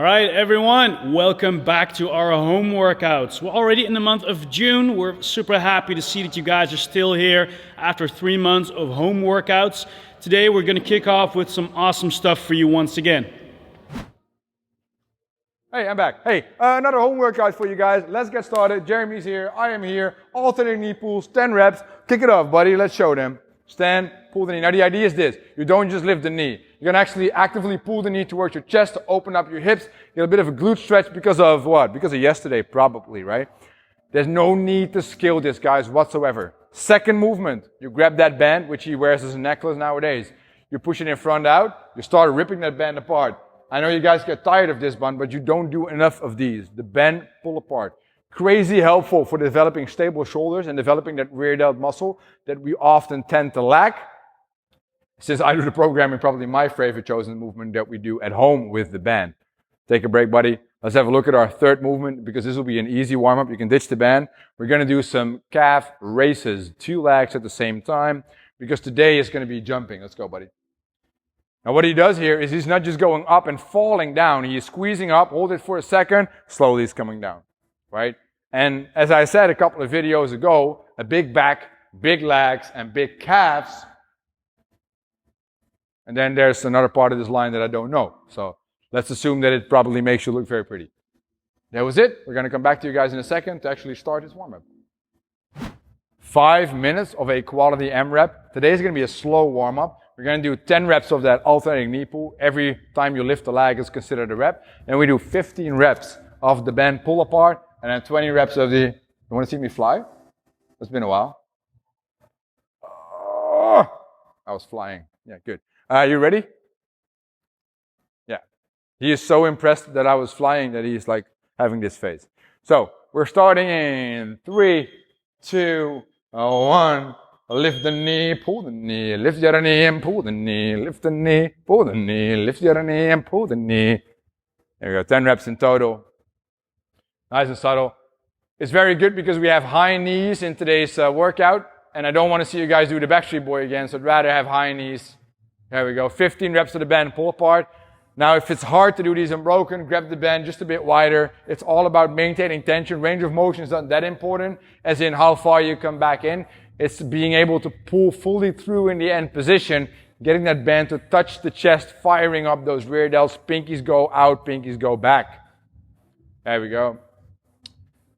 All right, everyone, welcome back to our home workouts. We're already in the month of June. We're super happy to see that you guys are still here after 3 months of home workouts. Today, we're going to kick off with some awesome stuff for you once again. Hey, I'm back. Hey, another home workout for you guys. Let's get started. Jeremy's here. I am here. Alternating knee pulls, 10 reps. Kick it off, buddy. Let's show them. Stand, pull the knee. Now, the idea is this. You don't just lift the knee. You're going to actually actively pull the knee towards your chest to open up your hips. Get a bit of a glute stretch because of what? Because of yesterday, probably, right? There's no need to skill this, guys, whatsoever. Second movement. You grab that band, which he wears as a necklace nowadays. You push it in front out. You start ripping that band apart. I know you guys get tired of this one, but you don't do enough of these. The bend, pull apart. Crazy helpful for developing stable shoulders and developing that rear delt muscle that we often tend to lack. Since I do the programming, probably my favorite chosen movement that we do at home with the band. Take a break, buddy. Let's have a look at our third movement because this will be an easy warm-up. You can ditch the band. We're going to do some calf raises, 2 legs at the same time because today is going to be jumping. Let's go, buddy. Now what he does here is he's not just going up and falling down. He is squeezing up, hold it for a second, slowly he's coming down, right? And as I said a couple of videos ago, a big back, big legs, and big calves. And then there's another part of this line that I don't know. So let's assume that it probably makes you look very pretty. That was it. We're going to come back to you guys in a second to actually start this warm-up. 5 minutes of a quality AMRAP. Today's going to be a slow warm-up. We're going to do 10 reps of that alternating knee pull. Every time you lift the leg is considered a rep. And we do 15 reps of the bend pull apart. And then 20 reps of the... You want to see me fly? It's been a while. Oh, I was flying. Yeah, good. You ready? Yeah. He is so impressed that I was flying that he's like having this face. So, we're starting in 3, 2, 1. Lift the knee, pull the knee, lift the other knee and pull the knee, lift the knee, pull the knee, lift the other knee and pull the knee. There we go, 10 reps in total. Nice and subtle. It's very good because we have high knees in today's workout, and I don't want to see you guys do the Backstreet Boy again, so I'd rather have high knees. There we go, 15 reps to the bend, pull apart. Now if it's hard to do these unbroken, grab the bend just a bit wider. It's all about maintaining tension. Range of motion is not that important, as in how far you come back in. It's being able to pull fully through in the end position, getting that band to touch the chest, firing up those rear delts. Pinkies go out, pinkies go back. There we go.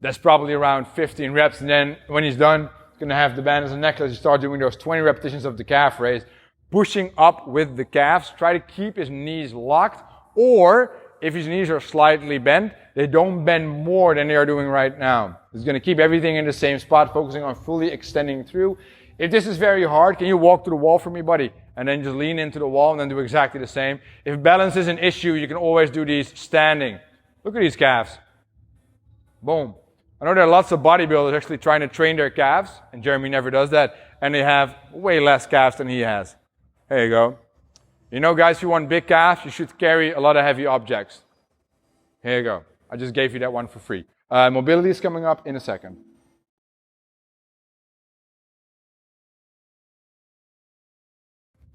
That's probably around 15 reps. And then when he's done, he's going to have the band as a necklace. You start doing those 20 repetitions of the calf raise, pushing up with the calves. Try to keep his knees locked. Or if his knees are slightly bent, they don't bend more than they are doing right now. He's going to keep everything in the same spot, focusing on fully extending through. If this is very hard, can you walk to the wall for me, buddy? And then just lean into the wall and then do exactly the same. If balance is an issue, you can always do these standing. Look at these calves. Boom. I know there are lots of bodybuilders actually trying to train their calves, and Jeremy never does that, and they have way less calves than he has. There you go. You know, guys, if you want big calves, you should carry a lot of heavy objects. Here you go. I just gave you that one for free. Mobility is coming up in a second.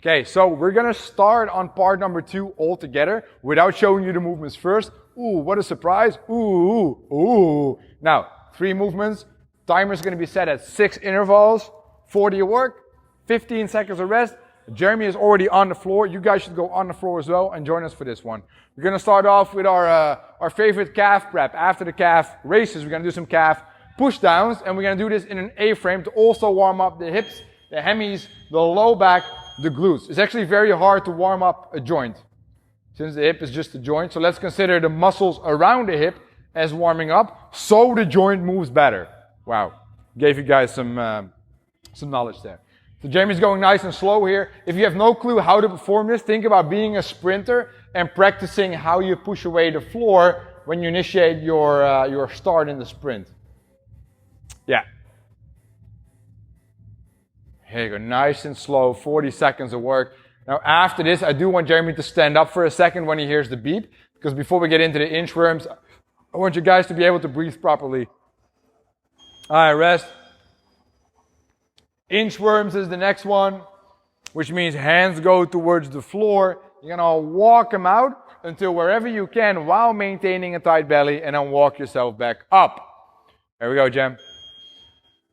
Okay, so we're going to start on part number 2 all together without showing you the movements first. Ooh, what a surprise. Ooh, ooh. Now, 3 movements. Timer is going to be set at 6 intervals. 40 of work, 15 seconds of rest. Jeremy is already on the floor. You guys should go on the floor as well and join us for this one. We're going to start off with our favorite calf prep. After the calf raises, we're going to do some calf pushdowns, and we're going to do this in an A-frame to also warm up the hips, the hemis, the low back, the glutes. It's actually very hard to warm up a joint since the hip is just a joint. So let's consider the muscles around the hip as warming up so the joint moves better. Wow. Gave you guys some knowledge there. So Jamie's going nice and slow here. If you have no clue how to perform this, think about being a sprinter and practicing how you push away the floor when you initiate your start in the sprint. Yeah. Here you go, nice and slow, 40 seconds of work. Now after this, I do want Jeremy to stand up for a second when he hears the beep, because before we get into the inchworms, I want you guys to be able to breathe properly. Alright, rest. Inchworms is the next one, which means hands go towards the floor. You're going to walk them out, until wherever you can while maintaining a tight belly, and then walk yourself back up. There we go, Jem.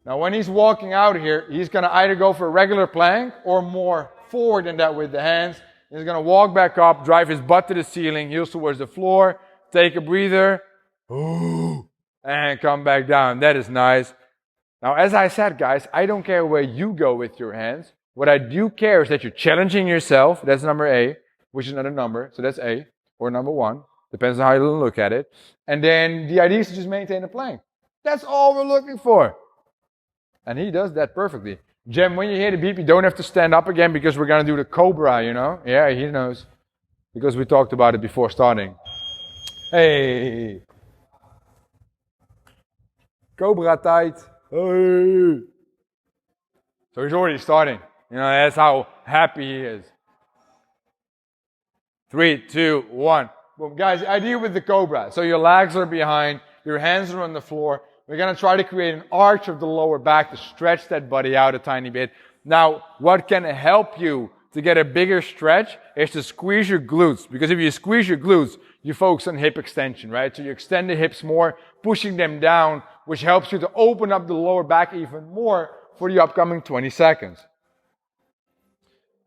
Now when he's walking out here, he's gonna either go for a regular plank or more forward than that with the hands. He's gonna walk back up, drive his butt to the ceiling, heels towards the floor, take a breather, and come back down. That is nice. Now, as I said, guys, I don't care where you go with your hands. What I do care is that you're challenging yourself. That's number A, which is not a number. So that's A, or number 1. Depends on how you look at it. And then the idea is to just maintain the plank. That's all we're looking for. And he does that perfectly. Jem, when you hear the beep, you don't have to stand up again because we're going to do the Cobra, you know? Yeah, he knows. Because we talked about it before starting. Hey. Cobra tight. Hey. So he's already starting. You know, that's how happy he is. 3, 2, 1. Boom. Guys, idea with the Cobra. So your legs are behind, your hands are on the floor. We're going to try to create an arch of the lower back to stretch that body out a tiny bit. Now, what can help you to get a bigger stretch is to squeeze your glutes. Because if you squeeze your glutes, you focus on hip extension, right? So you extend the hips more, pushing them down, which helps you to open up the lower back even more for the upcoming 20 seconds.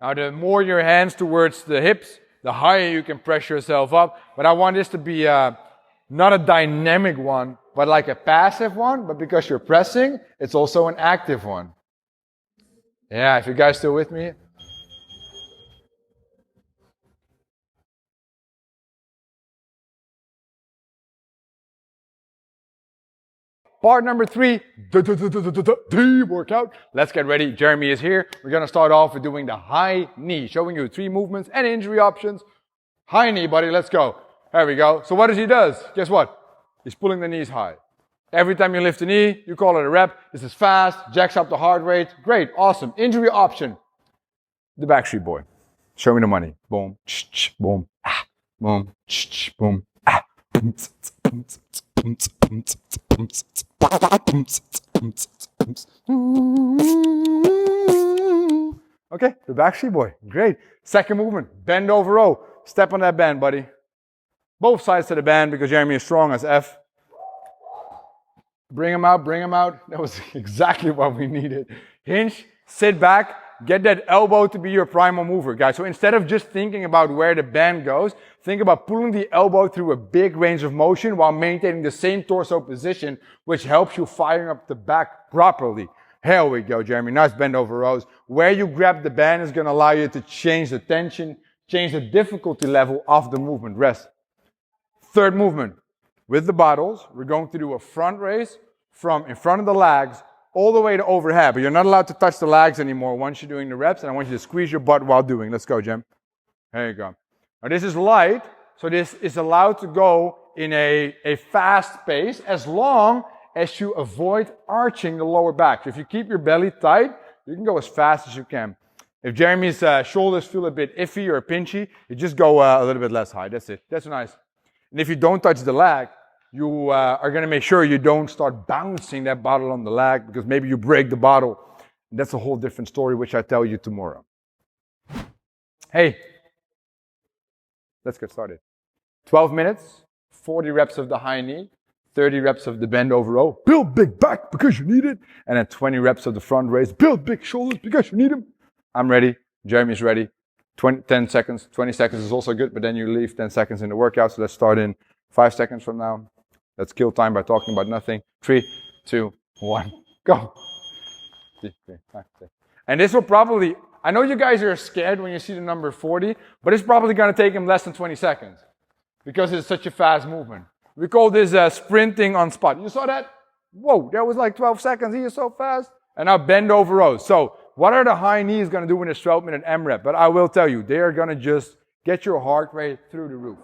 Now, the more your hands towards the hips, the higher you can press yourself up. But I want this to be not a dynamic one, but like a passive one. But because you're pressing, it's also an active one. Yeah, if you guys still with me. Part number 3, the workout. Let's get ready. Jeremy is here. We're going to start off with doing the high knee, showing you 3 movements and injury options. High knee, buddy. Let's go. There we go. So what does he do? Guess what? He's pulling the knees high. Every time you lift the knee, you call it a rep. This is fast, jacks up the heart rate. Great, awesome. Injury option. The Backstreet Boy. Show me the money. Boom, boom, ah, boom, boom, ah, boom, boom, boom, boom, boom. Okay, the Backstreet Boy. Great. Second movement, bend over row. Step on that band, buddy. Both sides to the band because Jeremy is strong as F. Bring him out, bring him out. That was exactly what we needed. Hinge, sit back, get that elbow to be your primal mover, guys. So instead of just thinking about where the band goes, think about pulling the elbow through a big range of motion while maintaining the same torso position, which helps you firing up the back properly. Here we go, Jeremy. Nice bend over rows. Where you grab the band is going to allow you to change the tension, change the difficulty level of the movement. Rest. Third movement. With the bottles, we're going to do a front raise from in front of the legs all the way to overhead. But you're not allowed to touch the legs anymore once you're doing the reps, and I want you to squeeze your butt while doing. Let's go, Jem. There you go. Now this is light, so this is allowed to go in a fast pace as long as you avoid arching the lower back. So if you keep your belly tight, you can go as fast as you can. If Jeremy's shoulders feel a bit iffy or pinchy, you just go a little bit less high. That's it. That's nice. And if you don't touch the leg, you are going to make sure you don't start bouncing that bottle on the leg because maybe you break the bottle. And that's a whole different story, which I tell you tomorrow. Hey, let's get started. 12 minutes, 40 reps of the high knee, 30 reps of the bend over row. Build big back because you need it. And then 20 reps of the front raise. Build big shoulders because you need them. I'm ready. Jeremy's ready. 10 seconds, 20 seconds is also good, but then you leave 10 seconds in the workout. So let's start in 5 seconds from now. Let's kill time by talking about nothing. 3, 2, 1, go. And this will probably, I know you guys are scared when you see the number 40, but it's probably going to take him less than 20 seconds because it's such a fast movement. We call this sprinting on spot. You saw that? Whoa, that was like 12 seconds. He is so fast. And now bend over rows. So what are the high knees going to do in a 12-minute AMRAP? But I will tell you, they are going to just get your heart rate through the roof.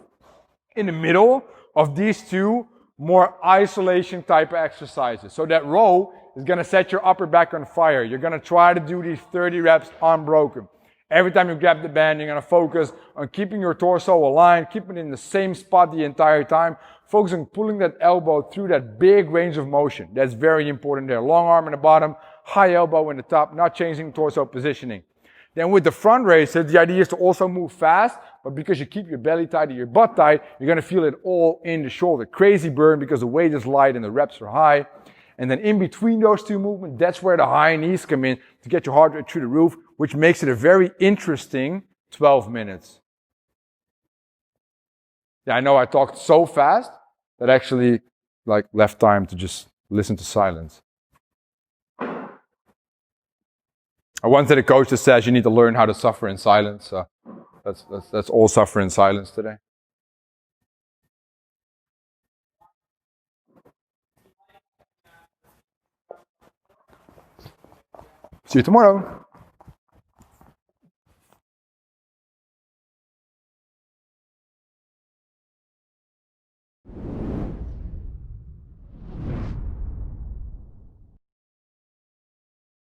In the middle of these two more isolation type of exercises. So that row is going to set your upper back on fire. You're going to try to do these 30 reps unbroken. Every time you grab the band, you're going to focus on keeping your torso aligned, keeping it in the same spot the entire time, focusing on pulling that elbow through that big range of motion. That's very important there. Long arm in the bottom, high elbow in the top, not changing torso positioning. Then with the front raiser, the idea is to also move fast, but because you keep your belly tight and your butt tight, you're gonna feel it all in the shoulder. Crazy burn because the weight is light and the reps are high. And then in between those two movements, that's where the high knees come in to get your heart rate through the roof, which makes it a very interesting 12 minutes. Yeah, I know I talked so fast that I actually left time to just listen to silence. I once had a coach that says you need to learn how to suffer in silence. So let's all suffer in silence today. See you tomorrow.